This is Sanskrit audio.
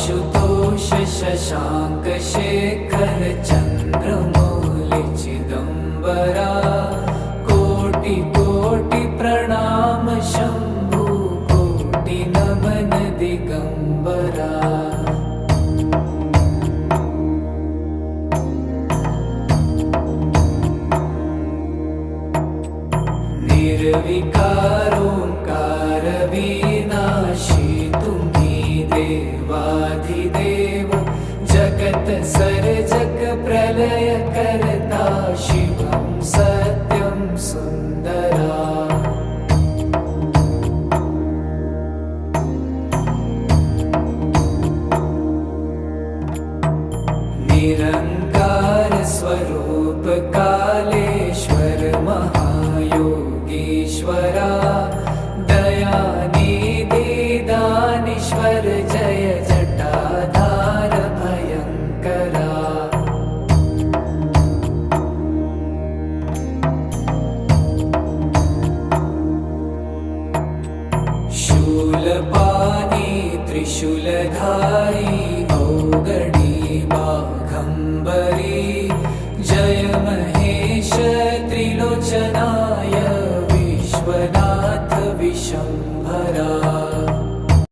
आशुतोष शशांक शेखर चंद्रमौलि चिदंबरा कोटि कोटि प्रणाम शंभु कोटि नमन दिगंबरा। निर्विकारोंकार विनाशी तुम्ही देवाधिदेव जगत सर्जक प्रलय करता शिवं सत्यं सुंदरा। निरंकार स्वरूप कालेश्वर महायोगीश्वरा दयानिधि दानीश्वर जय जटाधार भयंकरा। शूलपाणी त्रिशूलधारी औगणी बाघंबरी जय महे